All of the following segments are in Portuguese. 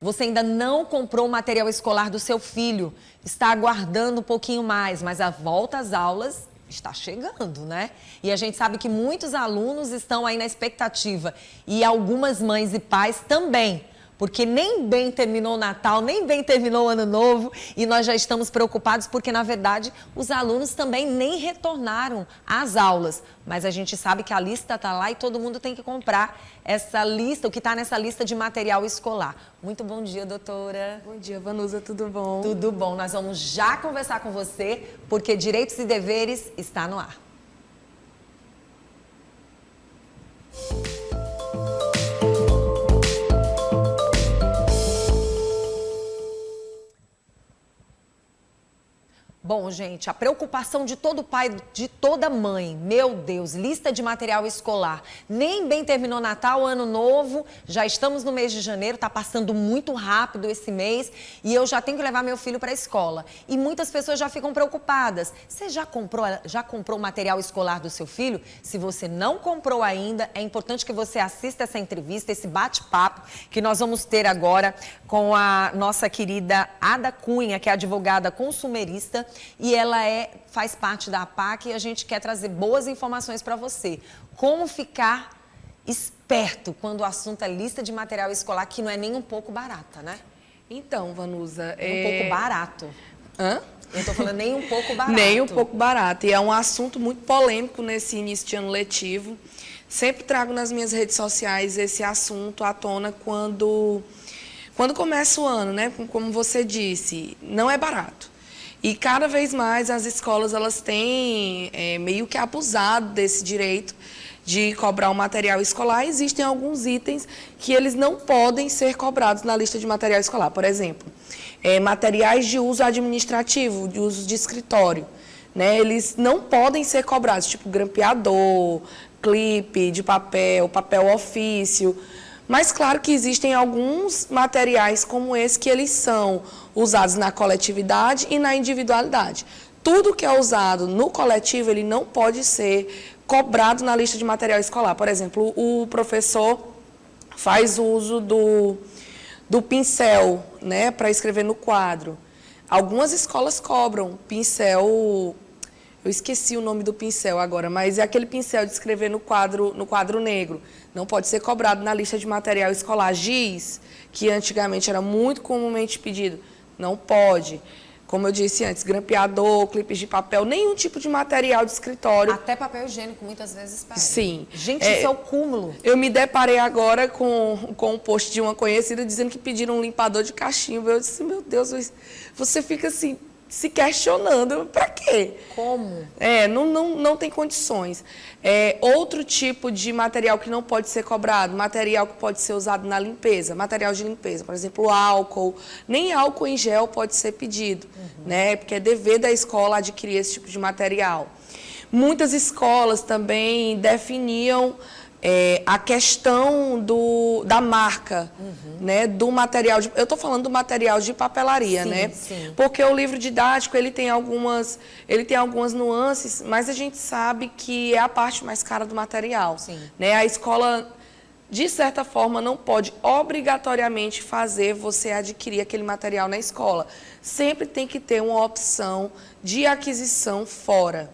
Você ainda não comprou o material escolar do seu filho, está aguardando um pouquinho mais, mas a volta às aulas está chegando, né? E a gente sabe que muitos alunos estão aí na expectativa e algumas mães e pais também, porque nem bem terminou o Natal, nem bem terminou o Ano Novo e nós já estamos preocupados porque, na verdade, os alunos também nem retornaram às aulas. Mas a gente sabe que a lista está lá e todo mundo tem que comprar essa lista, o que está nessa lista de material escolar. Muito bom dia, doutora. Bom dia, Vanusa, tudo bom? Tudo bom. Nós vamos já conversar com você, porque Direitos e Deveres está no ar. Bom, gente, a preocupação de todo pai, de toda mãe, meu Deus, lista de material escolar. Nem bem terminou Natal, Ano Novo, já estamos no mês de janeiro, está passando muito rápido esse mês e eu já tenho que levar meu filho para a escola. E muitas pessoas já ficam preocupadas. Você já comprou o material escolar do seu filho? Se você não comprou ainda, é importante que você assista essa entrevista, esse bate-papo que nós vamos ter agora com a nossa querida Ada Cunha, que é advogada consumerista. E ela faz parte da APAC e a gente quer trazer boas informações para você. Como ficar esperto quando o assunto é lista de material escolar, que não é nem um pouco barata, né? Então, Vanusa... Um pouco barato. Hã? Eu estou falando nem um pouco barato. Nem um pouco barato. E é um assunto muito polêmico nesse início de ano letivo. Sempre trago nas minhas redes sociais esse assunto à tona quando começa o ano, né? Como você disse, não é barato. E cada vez mais as escolas elas têm meio que abusado desse direito de cobrar o material escolar. Existem alguns itens que eles não podem ser cobrados na lista de material escolar. Por exemplo, materiais de uso administrativo, de uso de escritório, né? Eles não podem ser cobrados, tipo grampeador, clipe de papel, papel ofício. Mas claro que existem alguns materiais como esse que eles são usados na coletividade e na individualidade. Tudo que é usado no coletivo, ele não pode ser cobrado na lista de material escolar. Por exemplo, o professor faz uso do pincel, né, para escrever no quadro. Algumas escolas cobram pincel... Eu esqueci o nome do pincel agora, mas é aquele pincel de escrever no quadro negro. Não pode ser cobrado na lista de material escolar. Giz, que antigamente era muito comumente pedido, não pode. Como eu disse antes, grampeador, clipes de papel, nenhum tipo de material de escritório. Até papel higiênico muitas vezes pede. Sim. Gente, isso é o cúmulo. Eu me deparei agora com um post de uma conhecida dizendo que pediram um limpador de cachimbo. Eu disse, meu Deus, você fica assim... se questionando, para quê? Como? Não tem condições. Outro tipo de material que não pode ser cobrado, material que pode ser usado na limpeza, material de limpeza, por exemplo, álcool, nem álcool em gel pode ser pedido, né? Porque é dever da escola adquirir esse tipo de material. Muitas escolas também definiam a questão da marca, né, do material. Eu estou falando do material de papelaria, sim, né? Sim. Porque o livro didático ele tem algumas nuances, mas a gente sabe que é a parte mais cara do material. Sim. Né? A escola, de certa forma, não pode obrigatoriamente fazer você adquirir aquele material na escola. Sempre tem que ter uma opção de aquisição fora.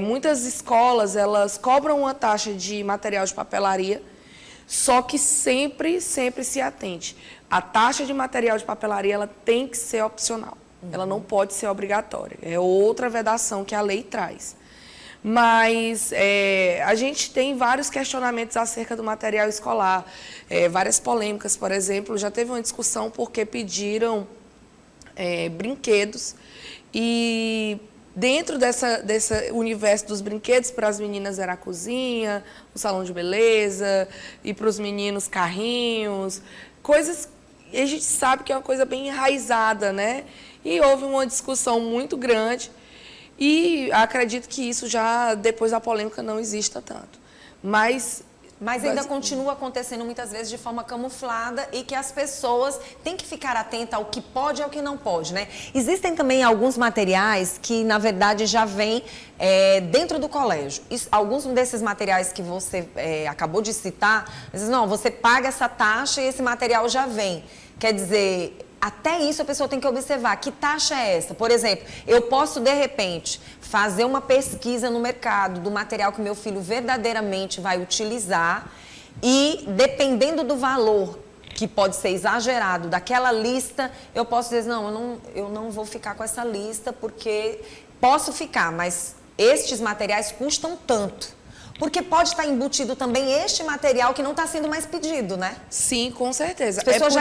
Muitas escolas, elas cobram uma taxa de material de papelaria, só que sempre se atente. A taxa de material de papelaria, ela tem que ser opcional. Ela não pode ser obrigatória. É outra vedação que a lei traz. Mas a gente tem vários questionamentos acerca do material escolar, várias polêmicas, por exemplo. Já teve uma discussão porque pediram brinquedos e... dentro desse universo dos brinquedos, para as meninas era a cozinha, o salão de beleza, e para os meninos carrinhos, coisas que a gente sabe que é uma coisa bem enraizada, né? E houve uma discussão muito grande e acredito que isso já, depois da polêmica, não exista tanto. Mas ainda continua acontecendo muitas vezes de forma camuflada e que as pessoas têm que ficar atentas ao que pode e ao que não pode, né? Existem também alguns materiais que, na verdade, já vêm dentro do colégio. Alguns desses materiais que você acabou de citar, não, você paga essa taxa e esse material já vem. Quer dizer, até isso a pessoa tem que observar. Que taxa é essa? Por exemplo, eu posso, de repente, fazer uma pesquisa no mercado do material que meu filho verdadeiramente vai utilizar e, dependendo do valor, que pode ser exagerado, daquela lista, eu posso dizer, não, eu não vou ficar com essa lista porque posso ficar, mas estes materiais custam tanto. Porque pode estar embutido também este material que não está sendo mais pedido, né? Sim, com certeza. As pessoas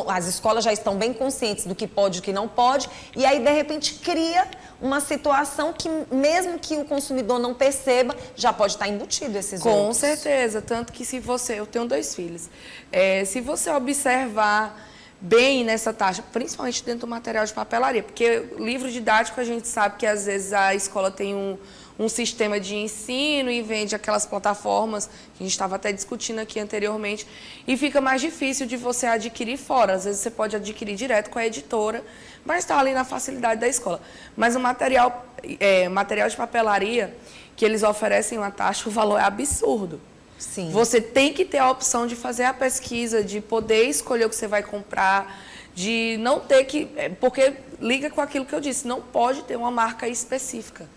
as escolas já estão bem conscientes do que pode e do que não pode, e aí, de repente, cria uma situação que, mesmo que o consumidor não perceba, já pode estar embutido esses outros. Com certeza, tanto que eu tenho 2 filhos, se você observar bem nessa taxa, principalmente dentro do material de papelaria, porque livro didático a gente sabe que às vezes a escola tem um sistema de ensino e vende aquelas plataformas que a gente estava até discutindo aqui anteriormente, e fica mais difícil de você adquirir fora. Às vezes você pode adquirir direto com a editora, mas está ali na facilidade da escola. Mas o material de papelaria que eles oferecem uma taxa, o valor é absurdo. Sim. Você tem que ter a opção de fazer a pesquisa, de poder escolher o que você vai comprar, de não ter que... Porque liga com aquilo que eu disse, não pode ter uma marca específica.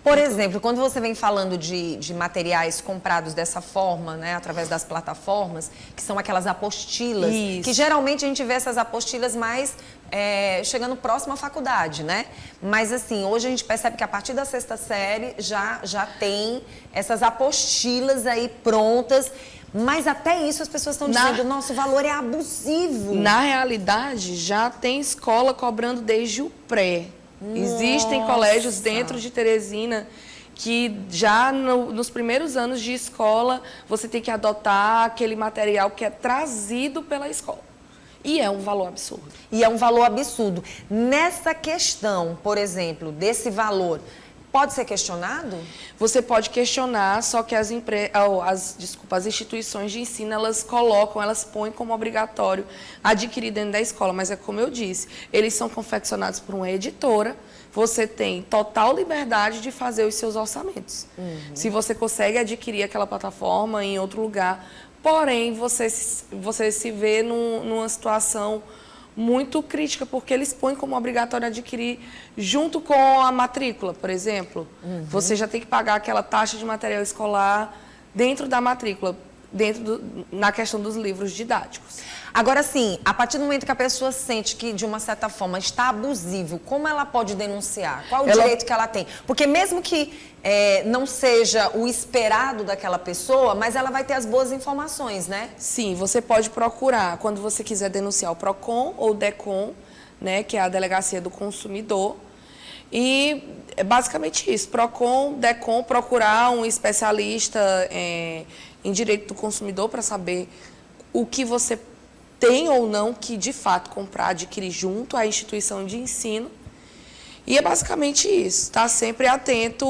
Por exemplo, quando você vem falando de materiais comprados dessa forma, né, através das plataformas, que são aquelas apostilas, Isso. que geralmente a gente vê essas apostilas mais chegando próximo à faculdade, né? Mas assim, hoje a gente percebe que a partir da 6ª série já tem essas apostilas aí prontas, mas até isso as pessoas estão dizendo, nosso valor é abusivo. Na realidade, já tem escola cobrando desde o pré. Existem colégios dentro de Teresina que já nos primeiros anos de escola você tem que adotar aquele material que é trazido pela escola. E é um valor absurdo. E é um valor absurdo. Nessa questão, por exemplo, desse valor, pode ser questionado? Você pode questionar, só que as instituições de ensino, elas põem como obrigatório adquirir dentro da escola. Mas é como eu disse, eles são confeccionados por uma editora, você tem total liberdade de fazer os seus orçamentos. Se você consegue adquirir aquela plataforma em outro lugar, porém, você se vê numa situação muito crítica, porque eles põem como obrigatório adquirir junto com a matrícula, por exemplo. Você já tem que pagar aquela taxa de material escolar dentro da matrícula, na questão dos livros didáticos. Agora, sim, a partir do momento que a pessoa sente que, de uma certa forma, está abusivo, como ela pode denunciar? Qual o direito que ela tem? Porque mesmo que não seja o esperado daquela pessoa, mas ela vai ter as boas informações, né? Sim, você pode procurar, quando você quiser denunciar o PROCON ou o DECON, né, que é a Delegacia do Consumidor. E é basicamente isso, PROCON, DECON, procurar um especialista em direito do consumidor para saber o que você tem ou não que, de fato, comprar, adquirir junto à instituição de ensino. E é basicamente isso, tá sempre atento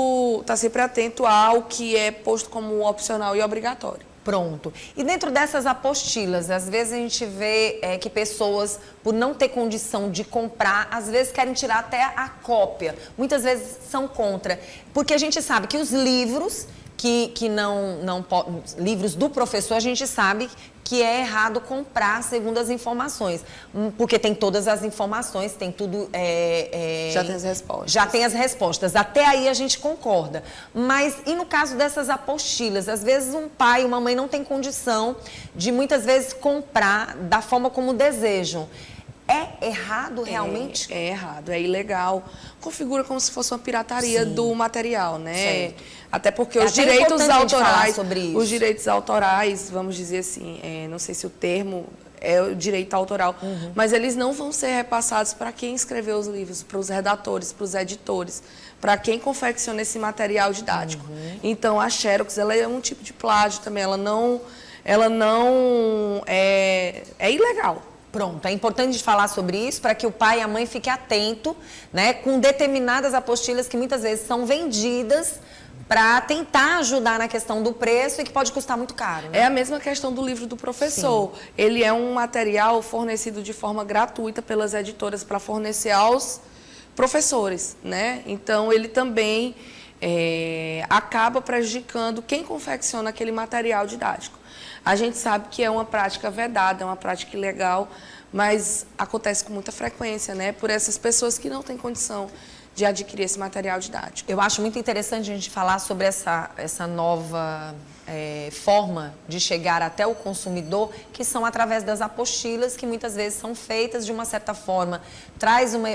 ao que é posto como opcional e obrigatório. Pronto. E dentro dessas apostilas, às vezes a gente vê que pessoas, por não ter condição de comprar, às vezes querem tirar até a cópia. Muitas vezes são contra. Porque a gente sabe que os livros livros do professor, a gente sabe que é errado comprar segundo as informações, porque tem todas as informações, tem tudo... Já tem as respostas. Já tem as respostas, até aí a gente concorda. Mas, e no caso dessas apostilas, às vezes um pai, uma mãe não tem condição de muitas vezes comprar da forma como desejam. É errado realmente? É errado, é ilegal. Configura como se fosse uma pirataria do material, né? Certo. Até porque os direitos autorais, sobre isso. os direitos autorais, vamos dizer assim, não sei se o termo é o direito autoral, mas eles não vão ser repassados para quem escreveu os livros, para os redatores, para os editores, para quem confecciona esse material didático. Então, a Xerox, ela é um tipo de plágio também, ela não é ilegal. Pronto, é importante falar sobre isso para que o pai e a mãe fiquem atentos, né, com determinadas apostilas que muitas vezes são vendidas para tentar ajudar na questão do preço e que pode custar muito caro. Né? É a mesma questão do livro do professor. Sim. Ele é um material fornecido de forma gratuita pelas editoras para fornecer aos professores, né? Então, ele também acaba prejudicando quem confecciona aquele material didático. A gente sabe que é uma prática vedada, é uma prática ilegal, mas acontece com muita frequência, né? Por essas pessoas que não têm condição de adquirir esse material didático. Eu acho muito interessante a gente falar sobre essa nova forma de chegar até o consumidor, que são através das apostilas, que muitas vezes são feitas de uma certa forma,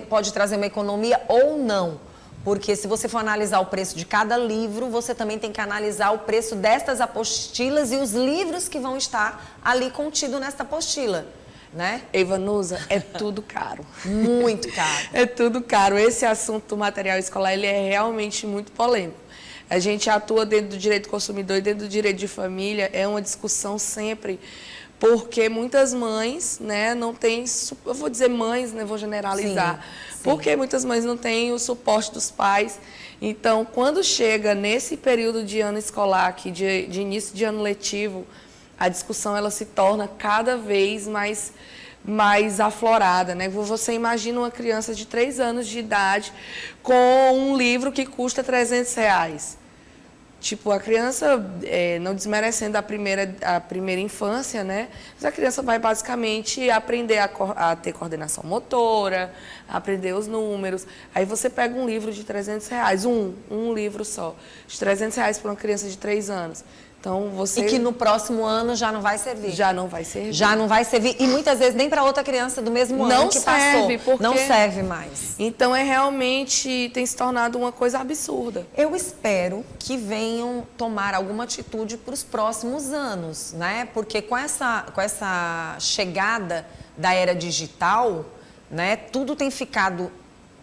pode trazer uma economia ou não. Porque se você for analisar o preço de cada livro, você também tem que analisar o preço destas apostilas e os livros que vão estar ali contidos nesta apostila, né? Evanusa, é tudo caro. Muito caro. É tudo caro. Esse assunto do material escolar, ele é realmente muito polêmico. A gente atua dentro do direito do consumidor e dentro do direito de família, é uma discussão sempre, porque muitas mães, né, não têm, eu vou dizer mães, né, vou generalizar, sim. Porque muitas mães não têm o suporte dos pais. Então, quando chega nesse período de ano escolar, aqui, de início de ano letivo, a discussão ela se torna cada vez mais aflorada, né? Você imagina uma criança de 3 anos de idade com um livro que custa R$300. Tipo, a criança, não desmerecendo a primeira infância, né? Mas a criança vai basicamente aprender a ter coordenação motora, a aprender os números. Aí você pega um livro de R$300, um livro só, de R$300 para uma criança de 3 anos. Então, E que no próximo ano já não vai servir. Já não vai servir. Já não vai servir. E muitas vezes nem para outra criança do mesmo ano que serve, passou. porque não serve mais. Então, realmente tem se tornado uma coisa absurda. Eu espero que venham tomar alguma atitude para os próximos anos, né? Porque com essa chegada da era digital, né, tudo tem ficado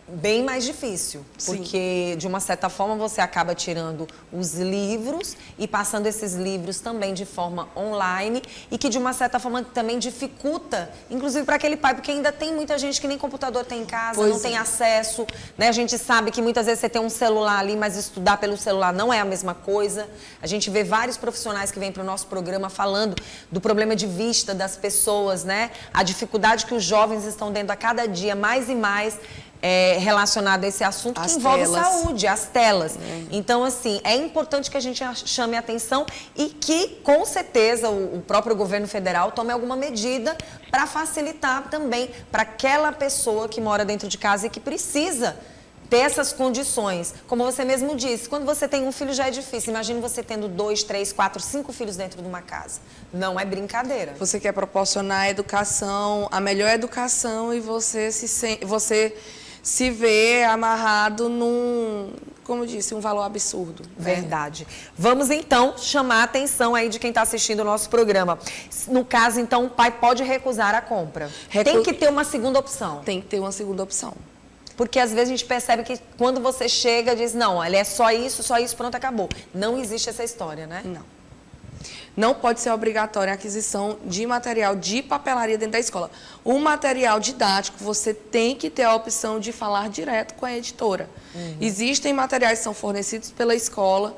bem mais difícil, porque Sim. de uma certa forma você acaba tirando os livros e passando esses livros também de forma online e que de uma certa forma também dificulta, inclusive para aquele pai, porque ainda tem muita gente que nem computador tem em casa, não tem acesso, né? A gente sabe que muitas vezes você tem um celular ali, mas estudar pelo celular não é a mesma coisa. A gente vê vários profissionais que vêm para o nosso programa falando do problema de vista das pessoas, né? A dificuldade que os jovens estão tendo a cada dia mais e mais relacionado a esse assunto que envolve saúde, as telas. Então, assim, é importante que a gente chame a atenção e que, com certeza, o próprio governo federal tome alguma medida para facilitar também para aquela pessoa que mora dentro de casa e que precisa ter essas condições. Como você mesmo disse, quando você tem um filho já é difícil. Imagine você tendo 2, 3, 4, 5 filhos dentro de uma casa. Não é brincadeira. Você quer proporcionar a educação, a melhor educação, e você se vê amarrado num, como eu disse, um valor absurdo. Verdade. Vamos, então, chamar a atenção aí de quem está assistindo o nosso programa. No caso, então, o pai pode recusar a compra. Tem que ter uma segunda opção. Tem que ter uma segunda opção. Porque, às vezes, a gente percebe que quando você chega, diz, não, ele é só isso, pronto, acabou. Não existe essa história, né? Não. Não pode ser obrigatória a aquisição de material de papelaria dentro da escola. O material didático, você tem que ter a opção de falar direto com a editora. Existem materiais que são fornecidos pela escola,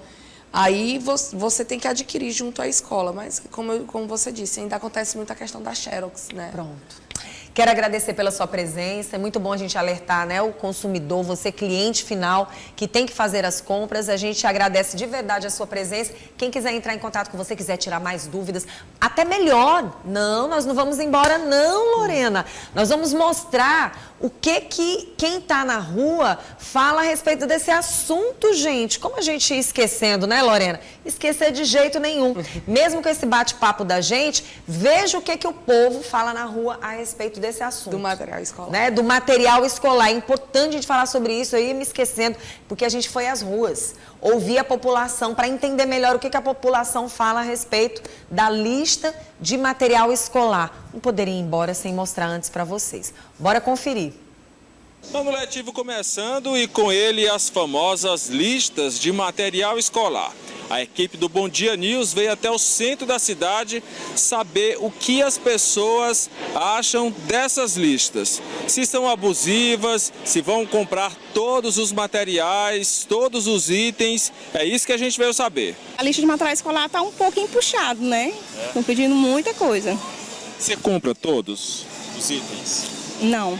aí você tem que adquirir junto à escola. Mas, como você disse, ainda acontece muito a questão da Xerox, né? Pronto. Quero agradecer pela sua presença, é muito bom a gente alertar, né, o consumidor, você cliente final, que tem que fazer as compras. A gente agradece de verdade a sua presença. Quem quiser entrar em contato com você, quiser tirar mais dúvidas, até melhor. Não, nós não vamos embora não, Lorena. Nós vamos mostrar o que quem está na rua fala a respeito desse assunto, gente. Como a gente ia esquecendo, né, Lorena? Esquecer de jeito nenhum. Mesmo com esse bate-papo da gente, veja o que o povo fala na rua a respeito desse assunto. Do material escolar. Né? Do material escolar. É importante a gente falar sobre isso. Eu ia me esquecendo, porque a gente foi às ruas, ouvir a população para entender melhor o que a população fala a respeito da lista de material escolar. Não poderia ir embora sem mostrar antes para vocês. Bora conferir. Ano letivo começando e com ele as famosas listas de material escolar. A equipe do Bom Dia News veio até o centro da cidade saber o que as pessoas acham dessas listas. Se são abusivas, se vão comprar todos os materiais, todos os itens, é isso que a gente veio saber. A lista de material escolar está um pouco empuxada, né? Estão pedindo muita coisa. Você compra todos os itens? Não.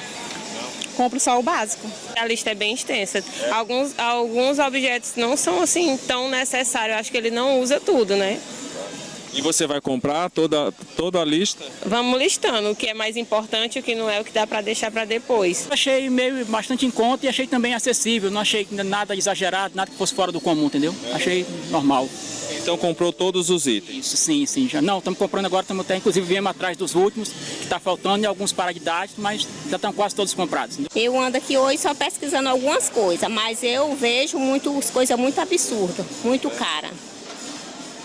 Compro só o básico. A lista é bem extensa. Alguns objetos não são assim tão necessários. Eu acho que ele não usa tudo, né? E você vai comprar toda a lista? Vamos listando o que é mais importante e o que não é, o que dá para deixar para depois. Achei meio bastante em conta e achei também acessível, não achei nada exagerado, nada que fosse fora do comum, entendeu? Achei normal. Então comprou todos os itens? Isso, sim, já. Não, estamos comprando agora, estamos até, inclusive, viemos atrás dos últimos, que está faltando e alguns paradidáticos, mas já estão quase todos comprados. Entendeu? Eu ando aqui hoje só pesquisando algumas coisas, mas eu vejo coisas muito absurdas, muito caras.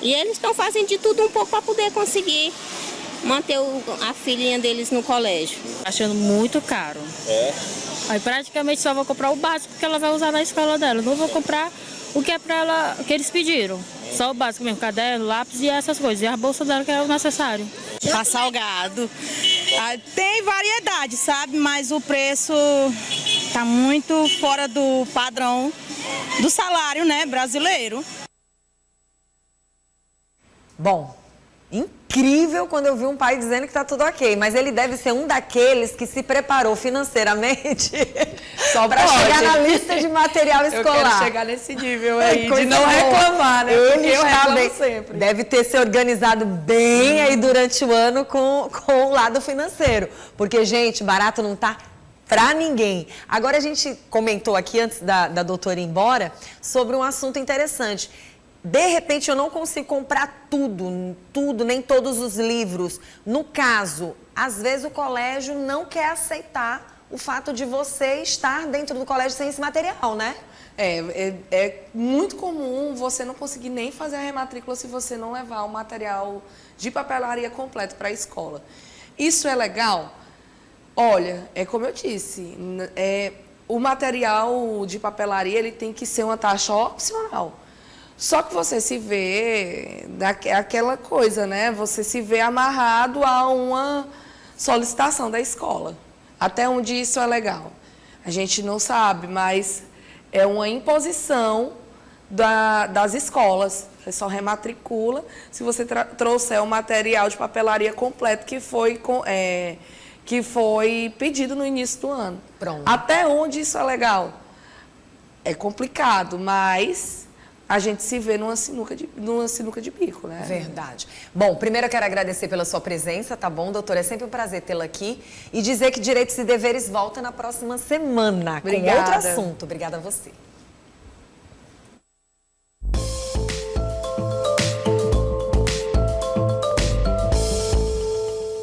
E eles estão fazendo de tudo um pouco para poder conseguir manter a filhinha deles no colégio. Achando muito caro. Aí praticamente só vou comprar o básico que ela vai usar na escola dela. Não vou comprar o que é para ela, que eles pediram. Só o básico mesmo, caderno, lápis e essas coisas. E a bolsa dela que é o necessário. Tá salgado. Tem variedade, sabe? Mas o preço tá muito fora do padrão do salário, né, brasileiro. Bom, incrível quando eu vi um pai dizendo que tá tudo ok, mas ele deve ser um daqueles que se preparou financeiramente Só para chegar na lista de material Eu escolar. quero chegar nesse nível aí, de Coisa não boa. reclamar, né? Porque Ele eu está reclamo bem, sempre. deve ter se organizado bem aí durante o ano com o lado financeiro. Porque, gente, barato não tá pra ninguém. Agora, a gente comentou aqui, antes da doutora ir embora, sobre um assunto interessante. De repente, eu não consigo comprar tudo, nem todos os livros. No caso, às vezes o colégio não quer aceitar o fato de você estar dentro do colégio sem esse material, né? É muito comum você não conseguir nem fazer a rematrícula se você não levar o material de papelaria completo para a escola. Isso é legal? Olha, é como eu disse, o material de papelaria ele tem que ser uma taxa opcional. Só que você se vê aquela coisa, né? Você se vê amarrado a uma solicitação da escola. Até onde isso é legal? A gente não sabe, mas é uma imposição das escolas. Você só rematricula se você trouxer o material de papelaria completo que foi pedido no início do ano. Pronto. Até onde isso é legal? É complicado, mas a gente se vê numa sinuca de bico, né? Verdade. Bom, primeiro eu quero agradecer pela sua presença, tá bom, doutora? É sempre um prazer tê-la aqui. E dizer que Direitos e Deveres volta na próxima semana com outro assunto. Obrigada a você.